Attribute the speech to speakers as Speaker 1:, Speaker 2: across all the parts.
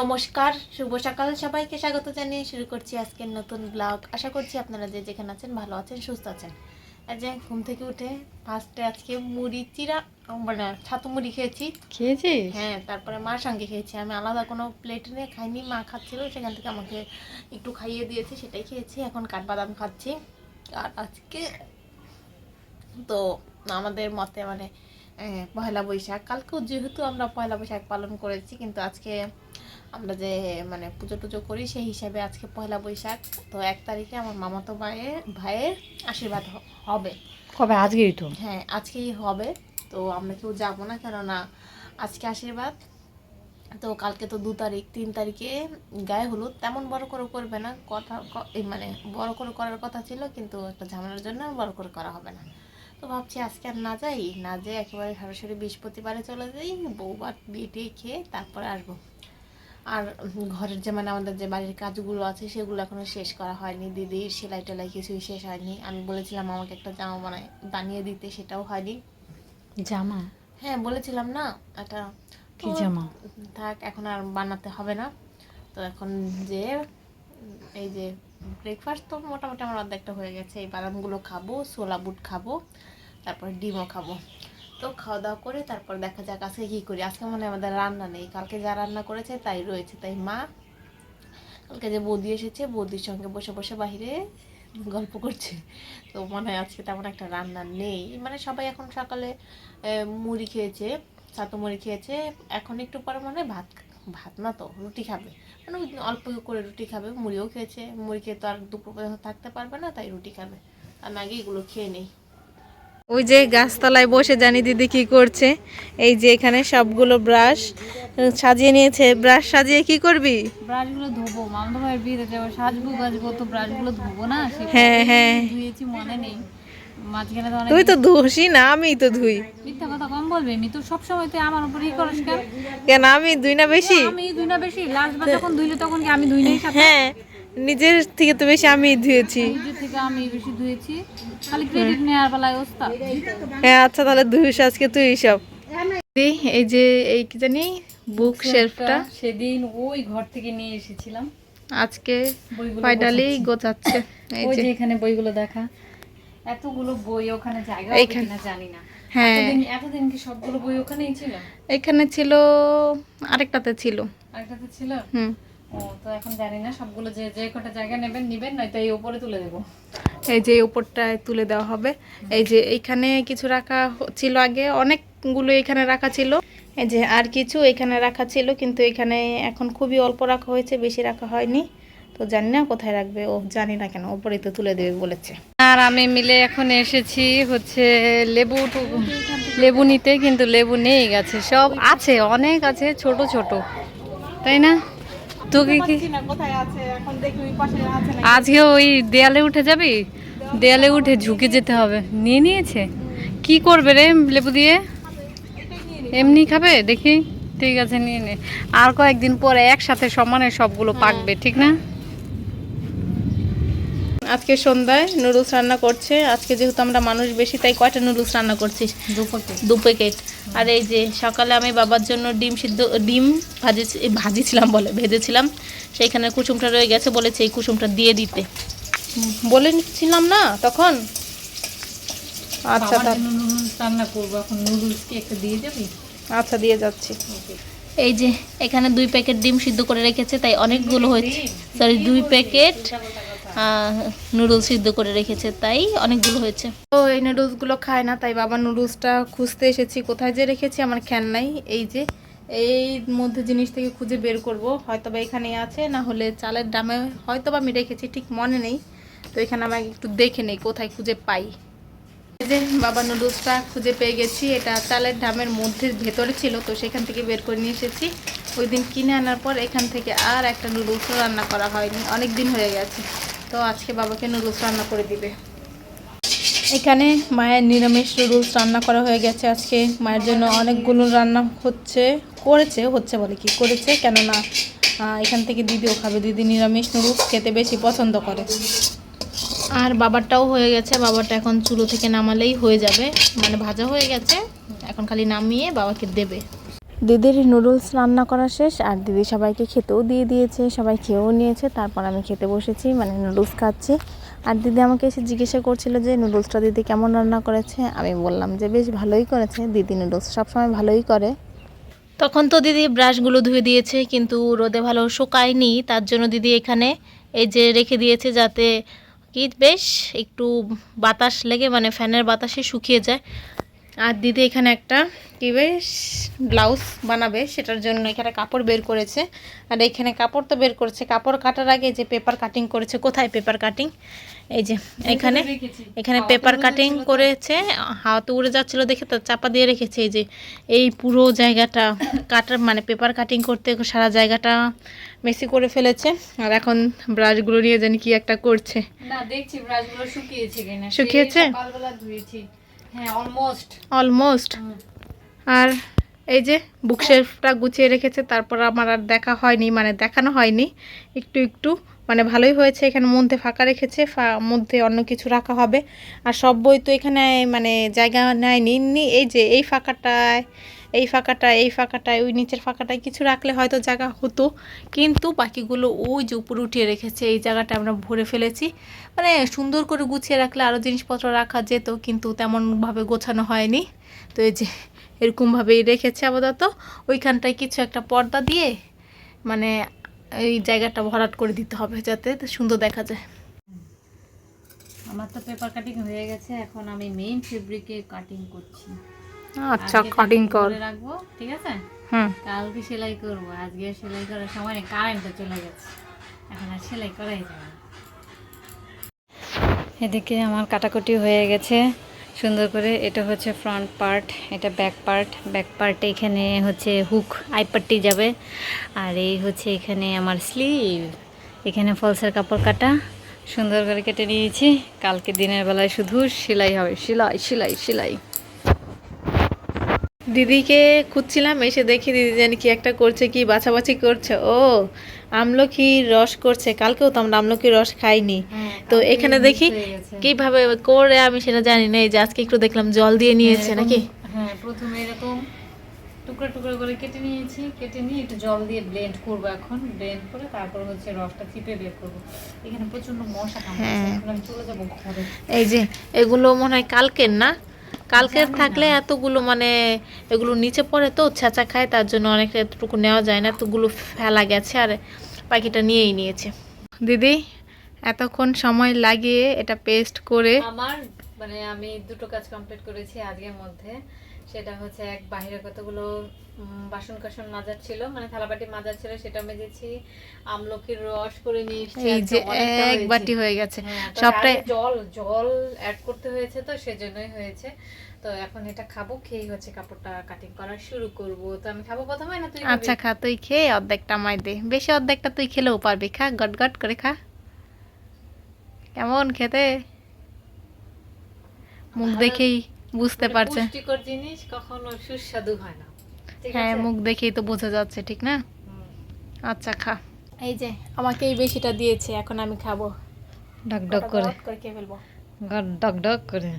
Speaker 1: নমস্কার, শুভ সকাল সবাইকে স্বাগত জানিয়ে শুরু করছি আজকের নতুন ব্লগ। আশা করছি আপনারা যে যেখানে আছেন ভালো আছেন, সুস্থ আছেন। আর যে ঘুম থেকে উঠে ফার্স্টে আজকে মুড়ি চিরা মানে ছাতু মুড়ি খেয়েছি। হ্যাঁ, তারপরে মার সঙ্গে খেয়েছি। আমি আলাদা কোনো প্লেট নিয়ে খাইনি, মা খাচ্ছিল সেখান থেকে আমাকে একটু খাইয়ে দিয়েছি, সেটাই খেয়েছি। এখন কাঠবাদাম খাচ্ছি। আর আজকে তো আমাদের মতে মানে পয়লা বৈশাখ, কালকেও যেহেতু আমরা পয়লা বৈশাখ পালন করেছি, কিন্তু আজকে আমরা যে মানে পুজো টুজো করি সেই হিসাবে আজকে পয়লা বৈশাখ। তো 1 তারিখে আমার মামাতো ভাইয়ের আশীর্বাদ হবে।
Speaker 2: কবে? আজকেই তো।
Speaker 1: হ্যাঁ, আজকেই হবে। তো আমরা কেউ যাবো না, কেননা আজকে আশীর্বাদ। তো কালকে তো 2 তারিখ, 3 তারিখে গায়ে হলুদ তেমন বড় করে করবে না, মানে বড় করে করার কথা ছিল, কিন্তু একটা ঝামেলার জন্য বড় করে করা হবে না। তো ভাবছি আজকে আর না যেয়ে একেবারে সরাসরি বৃহস্পতিবারে চলে যাই, বউবার বিয়ে খেয়ে তারপরে আসবো। আর ঘরের যে মানে আমাদের যে বাড়ির কাজগুলো আছে সেগুলো এখনো শেষ করা হয়নি। দিদির সেলাই টেলাই কিছুই শেষ হয়নি। আমি বলেছিলাম আমাকে একটা জামা বানিয়ে দিতে, সেটাও হয়নি।
Speaker 2: জামা?
Speaker 1: হ্যাঁ, বলেছিলাম না একটা।
Speaker 2: কি জামা?
Speaker 1: থাক, এখন আর বানাতে হবে না। তো এখন যে এই যে ব্রেকফাস্ট তো মোটামুটি আমার অর্ধেকটা হয়ে গেছে। এই বাদামগুলো খাবো, ছোলা বুট খাবো, তারপর ডিমও খাবো। তো খাওয়া দাওয়া করে তারপর দেখা যাক আজকে কী করি। আজকে মনে হয় আমাদের রান্না নেই, কালকে যা রান্না করেছে তাই রয়েছে। তাই মা কালকে যে বৌদি এসেছে, বৌদির সঙ্গে বসে বসে বাহিরে গল্প করছে। তো মনে হয় আজকে তেমন একটা রান্না নেই। মানে সবাই এখন সকালে মুড়ি খেয়েছে, ছাতু মুড়ি খেয়েছে। এখন একটু পরে মনে হয় ভাত না তো রুটি খাবে, মানে অল্প করে রুটি খাবে। মুড়িও খেয়েছে, মুড়ি খেয়ে তো আর দুপুর পর্যন্ত থাকতে পারবে না, তাই রুটি খাবে। আমি আগে এগুলো খেয়ে নেই।
Speaker 2: ওই যে গাছতলায় বসে জানি দিদি কি করছে। এই যে এখানে সবগুলো ব্রাশ সাজিয়ে নিয়েছে। ব্রাশ সাজিয়ে কি করবি?
Speaker 3: ব্রাশগুলো ধোবো, মামদা ভাইয়ের বিয়েতে যাবো, সাজবো তো ব্রাশগুলো ধোবো না।
Speaker 2: হ্যাঁ হ্যাঁ,
Speaker 3: ধুয়েছি মনে নেই মাঝখানে। তো
Speaker 2: তুই তো ধুসি না, আমি তো ধুই।
Speaker 3: মিথ্যা কথা কম বলবে, আমি তো সবসময় তুই আমার উপর করিস কেন?
Speaker 2: কেন আমি ধুই না বেশি?
Speaker 3: আমি ধুই না বেশি? লাস্ট বার যখন ধুইলে তখন কি আমি ধুই নাই?
Speaker 2: হ্যাঁ, নিজের থেকে তো বেশি আমি ধুয়েছি।
Speaker 3: নিজের থেকে আমি বেশি ধুয়েছি, খালি ক্রেডিট নেওয়ার বেলায় ওস্তাদ।
Speaker 2: হ্যাঁ আচ্ছা, তাহলে ধুইস আজকে তুই সব। এই যে এই কি জানি বুক শেলফটা
Speaker 3: সেদিন ওই ঘর থেকে নিয়ে এসেছিলাম,
Speaker 2: আজকে ফাইনালি গোছাচ্ছে। এই
Speaker 3: ওই
Speaker 2: যে
Speaker 3: যে এখানে বইগুলো দেখা, এতগুলো বই ওখানে জায়গা
Speaker 2: এইখানে
Speaker 3: কিনা জানি না।
Speaker 2: হ্যাঁ,
Speaker 3: এতদিন কি সবগুলো বই ওখানেই ছিল?
Speaker 2: এখানে ছিল, আরেকটাতে ছিল।
Speaker 3: আরেকটাতে ছিল?
Speaker 2: হুম,
Speaker 3: ও তো এখন জানি না সবগুলো যে যে কটা জায়গা নিবেন, নয়তো এই উপরে তুলে দেবো।
Speaker 2: এই যে উপরটায় তুলে দেওয়া হবে। এই যে এইখানে কিছু রাখা ছিল, আগে অনেকগুলো এখানে রাখা ছিল। এই যে আর কিছু এখানে রাখা ছিল, কিন্তু এখানে এখন খুবই অল্প রাখা হয়েছে, বেশি রাখা হয়নি। তো জানি না কোথায় রাখবে, ও জানি না কেন, উপরেই তো তুলে দেবে বলেছে।
Speaker 3: আর আমি মিলে এখন এসেছি হচ্ছে লেবু নিতে, কিন্তু লেবু নেই গেছে, সব আছে অনেক আছে, ছোট ছোট, তাই না? তোকে কি আজকে ওই দেয়ালে উঠে যাবি? দেয়ালে উঠে ঝুঁকে যেতে হবে। নিয়ে নিয়েছে, কি করবে রে লেবু দিয়ে? এমনি খাবে দেখি। ঠিক আছে, নিয়ে নে। আর কয়েকদিন পরে একসাথে সমানে সবগুলো পাকবে, ঠিক না?
Speaker 2: আজকে সন্ধ্যায় নুডলস রান্না করছে। আজকে যেহেতু আমরা মানুষ বেশি, তাই কয়টা নুডলস রান্না করছিস? 2 প্যাকেট। আর এই যে সকালে আমি বাবার জন্য ডিম ভাজিছিলাম, ভেজেছিলাম। সেইখানে কুসুমটা রয়ে গেছে, বলেছে এই কুসুমটা দিয়ে দিতে, বলেছিলাম না তখন। আচ্ছা
Speaker 3: নুডলস রান্না করবো এখন, নুডলস কি একটা দিয়ে যাবি?
Speaker 2: আচ্ছা, দিয়ে যাচ্ছি। এই যে এখানে 2 প্যাকেট ডিম সিদ্ধ করে রেখেছে, তাই অনেকগুলো হয়েছে। সরি, 2 প্যাকেট নুডলস সিদ্ধ করে রেখেছে, তাই অনেকগুলো হয়েছে। তো এই নুডলসগুলো খায় না, তাই বাবা নুডলসটা খুঁজতে এসেছি। কোথায় যে রেখেছি আমার খেয়াল নাই। এই যে এই মধ্যে জিনিস থেকে খুঁজে বের করব, হয়তো বা এখানেই আছে, না হলে চালের ডামে হয়তো বা আমি রেখেছি, ঠিক মনে নেই। তো এখানে আমি একটু দেখে নেই কোথায় খুঁজে পাই। এই যে বাবা নুডলসটা খুঁজে পেয়ে গেছি। এটা চালের ডামের মধ্যে ভেতরে ছিল, তো সেখান থেকে বের করে নিয়ে এসেছি। ওই দিন কিনে আনার পর এখান থেকে আর একটা নুডলসও রান্না করা হয়নি, অনেক দিন হয়ে গেছে। তো আজকে বাবাকে নুডলস রান্না করে দিবে। এখানে মায়ের নিরামিষ নুডলস রান্না করা হয়ে গেছে। আজকে মায়ের জন্য অনেকগুলো রান্না করেছে, কেননা এখান থেকে দিদিও খাবে। দিদি নিরামিষ নুডলস খেতে বেশি পছন্দ করে। আর বাবারটাও হয়ে গেছে, বাবারটা এখন চুলো থেকে নামালেই হয়ে যাবে, মানে ভাজা হয়ে গেছে, এখন খালি নামিয়ে বাবাকে দেবে।
Speaker 1: দিদির নুডলস রান্না করা শেষ, আর দিদি সবাইকে খেতেও দিয়ে দিয়েছে, সবাই খেয়েও নিয়েছে। তারপর আমি খেতে বসেছি, মানে নুডলস খাচ্ছি। আর দিদি আমাকে এসে জিজ্ঞাসা করছিল যে নুডলসটা দিদি কেমন রান্না করেছে। আমি বললাম যে বেশ ভালোই করেছে, দিদি নুডলস সবসময় ভালোই করে।
Speaker 2: তখন তো দিদি ব্রাশগুলো ধুয়ে দিয়েছে, কিন্তু রোদে ভালো শুকায়নি, তার জন্য দিদি এখানে এই যে রেখে দিয়েছে, যাতে কি বেশ একটু বাতাস লেগে, মানে ফ্যানের বাতাসে শুকিয়ে যায়। আর দিদি এখানে একটা কি বেশ ব্লাউজ বানাবে, সেটার জন্য এখানে কাপড় বের করেছে। আর এখানে কাপড় তো বের করেছে, কাপড় কাটার আগে যে পেপার কাটিং করেছে। কোথায় পেপার কাটিং? এই যে এখানে এখানে পেপার কাটিং করেছে। হাওয়া তো উড়ে যাচ্ছিলো দেখে তো চাপা দিয়ে রেখেছে। এই যে এই পুরো জায়গাটা কাটার, মানে পেপার কাটিং করতে সারা জায়গাটা মেসি করে ফেলেছে। আর এখন ব্রাশগুলো নিয়ে জানি কি একটা করছে।
Speaker 3: না, দেখছি ব্রাশগুলো শুকিয়েছে কিনা।
Speaker 1: শুকিয়েছে?
Speaker 3: সকালবেলা ধুয়েছি। হ্যাঁ,
Speaker 1: অলমোস্ট। আর এই যে বুকশেলফটা গুছিয়ে রেখেছে, তারপর আমার আর দেখা হয়নি, মানে দেখানো হয়নি। একটু মানে ভালোই হয়েছে, এখানে মধ্যে ফাঁকা রেখেছে, মধ্যে অন্য কিছু রাখা হবে। আর সব বই তো এখানে মানে জায়গা নেয়নি। এই যে এই ফাঁকাটায় ওই নিচের ফাঁকাটায় কিছু রাখলে হয়তো জায়গা হতো, কিন্তু বাকিগুলো ওই যে উপরে উঠিয়ে রেখেছে। এই জায়গাটা আমরা ভরে ফেলেছি, মানে সুন্দর করে গুছিয়ে রাখলে আরও জিনিসপত্র রাখা যেত, কিন্তু তেমনভাবে গোছানো হয়নি। তো এই যে এরকমভাবেই রেখেছে আপাতত। ওইখানটায় কিছু একটা পর্দা দিয়ে মানে এই জায়গাটা ভরাট করে দিতে হবে, যাতে সুন্দর দেখা যায়।
Speaker 3: আমার তো পেপার কাটিং হয়ে গেছে, এখন আমি মেইন ফেব্রিকে কাটিং করছি।
Speaker 1: আচ্ছা, কাটিং কর।
Speaker 3: রাখবো, ঠিক আছে।
Speaker 1: হুম,
Speaker 3: কালকে সেলাই করব, আজকে সেলাই করার সময় নেই, কারেন্টটা চলে গেছে, এখন আর সেলাই করাই যাবে না। এদিকে আমার কাটাকুটি হয়ে গেছে সুন্দর করে। এটা হচ্ছে ফ্রন্ট পার্ট, এটা ব্যাক পার্টে এখানে হচ্ছে হুক আইপাট্টি যাবে। আর এই হচ্ছে এখানে আমার স্লিভ, এখানে ফলসের কাপড় কাটা সুন্দর করে কেটে নিয়েছি। কালকে দিনের বেলায় শুধু সেলাই হবে, সেলাই।
Speaker 1: দিদিকে খুঁজছিলাম, এসে দেখি দিদি জানি কি একটা করছে, কি বাছাবাছি করছে। ও আমলকির রস করছে। কালকেও তো আমরা আমলকির রস খাইনি। তো এখানে দেখি কিভাবে করে, আমি সেটা জানি না। এই যে আজকে একটু দেখলাম জল দিয়ে নিয়েছে নাকি।
Speaker 3: হ্যাঁ, প্রথমে এরকম টুকরো টুকরো করে কেটে নিয়েছি, কেটে নিয়ে একটু জল দিয়ে ব্লেন্ড করবো। এখন ব্লেন্ড করে তারপর হচ্ছে রসটা চিপে বের করবো। এখানে প্রচন্ড মশা কামড়াচ্ছে, এখন আমি চলে যাবো ঘরে।
Speaker 1: এই যে এগুলো মনে হয় কালকের না, কালকের থাকলে এতগুলো মানে এগুলো নিচে পড়ে তো ছেঁচা খায়, তার জন্য অনেকটা এতটুকু নেওয়া যায় না, এতগুলো ফেলা গেছে। আর পাখিটা নিয়েই নিয়েছে। দিদি এতক্ষণ সময় লাগিয়ে এটা পেস্ট করে
Speaker 3: আমার মানে আমি দুটো কাজ কমপ্লিট করেছি আজকের মধ্যে। সেটা হচ্ছে এক, বাইরে কতগুলো বাসন কাসন মাজার ছিল, মানে থালাবাটি মাজার ছিল, সেটা মেজেছি। আমলকির রস করে নিয়ে এসেছি,
Speaker 1: এই যে এক বাটি হয়ে গেছে।
Speaker 3: সবটাই জল অ্যাড করতে হয়েছে, তো সেজন্যই হয়েছে। তো এখন এটা খাবো, খেয়ে হচ্ছে কাপড়টা কাটিং করা শুরু করব। তো আমি খাবো প্রথমে, না তুই?
Speaker 1: আচ্ছা খা, তুই খেয়ে অর্ধেকটা আমায় দে, বেশি অর্ধেকটা তুই খেলেও পারবি। খা, গট গট করে খা। কেমন খেতে? মুখ দেখেই বুঝতে পারছে।
Speaker 3: পুষ্টিকর জিনিস কখনো সুস্বাদু হয় না, ঠিক
Speaker 1: হ্যাঁ,
Speaker 3: আছে?
Speaker 1: মুখ দেখেই তো বোঝা যাচ্ছে, ঠিক না? আচ্ছা খা। এই যে আমাকে এই বেশিটা দিয়েছে, এখন আমি খাবো।
Speaker 3: ডক ডক করে,
Speaker 1: খেয়ে ফেলবো।
Speaker 3: ডক ডক করে।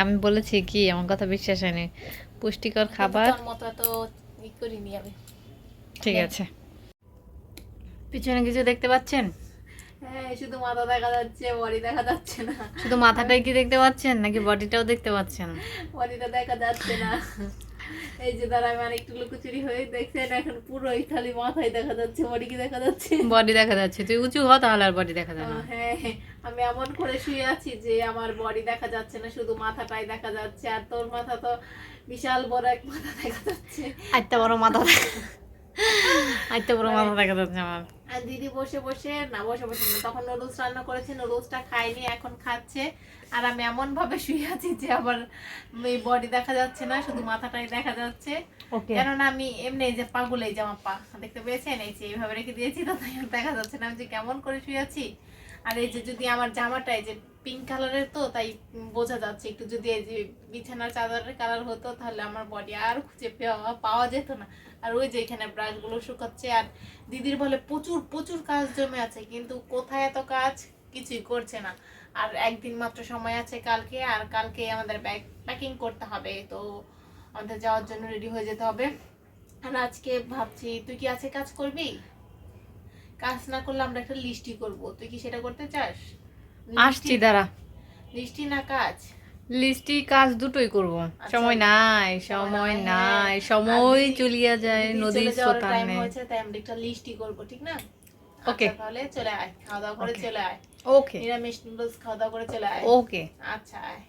Speaker 3: আমি বলেছি কি, আমার কথা বিশ্বাস হয়নি। পুষ্টিকর খাবার,
Speaker 1: তোর মতো এত ই করিনি আমি।
Speaker 3: ঠিক আছে। পিছনে কিছু দেখতে পাচ্ছেন?
Speaker 1: হ্যাঁ, শুধু মাথা দেখা যাচ্ছে, বডি দেখা যাচ্ছে না।
Speaker 3: শুধু মাথাটাই কি দেখতে পাচ্ছেন, নাকি বডিটাও দেখতে পাচ্ছেন?
Speaker 1: বডিটা দেখা যাচ্ছে না। এই যে দাঁড়া, আমি একটু লুকোচুরি হয়ে দেখছেন, এখন পুরোই খালি মাথায় দেখা যাচ্ছে, বডি কি দেখা যাচ্ছে?
Speaker 3: বডি দেখা যাচ্ছে। তুই উঁচু হ, তাহলে আর বডি দেখা যাবে না।
Speaker 1: হ্যাঁ, আমি এমন করে শুয়ে আছি যে আমার বডি দেখা যাচ্ছে না, শুধু মাথাটাই দেখা যাচ্ছে। আর তোর মাথা তো বিশাল বড় এক মাথা দেখা যাচ্ছে।
Speaker 3: আইতে বড় মাথা দেখা যাচ্ছে আমার।
Speaker 1: আর দিদি বসে বসে না, তখন নুডলস রান্না করেছে, নুডলসটা খাইনি, এখন খাচ্ছে। আর আমি এমন ভাবে শুয়ে আছি যে আবার এই বডি দেখা যাচ্ছে না, শুধু মাথাটাই দেখা যাচ্ছে। কেননা আমি এমনি যে পাগুলো, এই যে আমার পা দেখতে পেয়েছেন, এই যে এইভাবে রেখে দিয়েছি, তো তাই দেখা যাচ্ছে না আমি যে কেমন করে শুয়ে আছি। আর এই যে যদি আমার জামাটা এই যে পিঙ্ক কালারের, তো তাই বোঝা যাচ্ছে একটু। যদি এই যে বিছানার চাদরের কালার হতো, তাহলে আমার বডি আর খুঁজে পাওয়া যেত না। আর ওই যে এখানে ব্রাশগুলো শুকাচ্ছে। আর দিদির বলে প্রচুর কাজ জমে আছে, কিন্তু কোথায় এত কাজ কিছুই করছে না। আর একদিন মাত্র সময় আছে কালকে, আর কালকে আমাদের ব্যাগ প্যাকিং করতে হবে, তো আমাদের যাওয়ার জন্য রেডি হয়ে যেতে হবে। আর আজকে ভাবছি, তুই কি আছে কাজ করবি? কাজ না করলে আমরা একটা লিস্টি করব, তুই কি সেটা করতে চাস?
Speaker 3: আসছি দাঁড়া,
Speaker 1: লিস্টি না কাজ?
Speaker 3: লিস্টি কাজ দুটোই করব। সময় নাই, সময় নাই, সময় চলিয়া যায় নদীর
Speaker 1: টাইম
Speaker 3: স্রোতানে।
Speaker 1: হয়েছে, তাই আমরা একটা লিস্টি করব, ঠিক না?
Speaker 3: ওকে।
Speaker 1: আচ্ছা, তাহলে চলে আয়, খাওয়া দাওয়া করে চলে আয়।
Speaker 3: ওকে
Speaker 1: নিরামিষ নুডলস খাওয়া দাওয়া করে চলে আয়।
Speaker 3: ওকে।
Speaker 1: আচ্ছা আয়।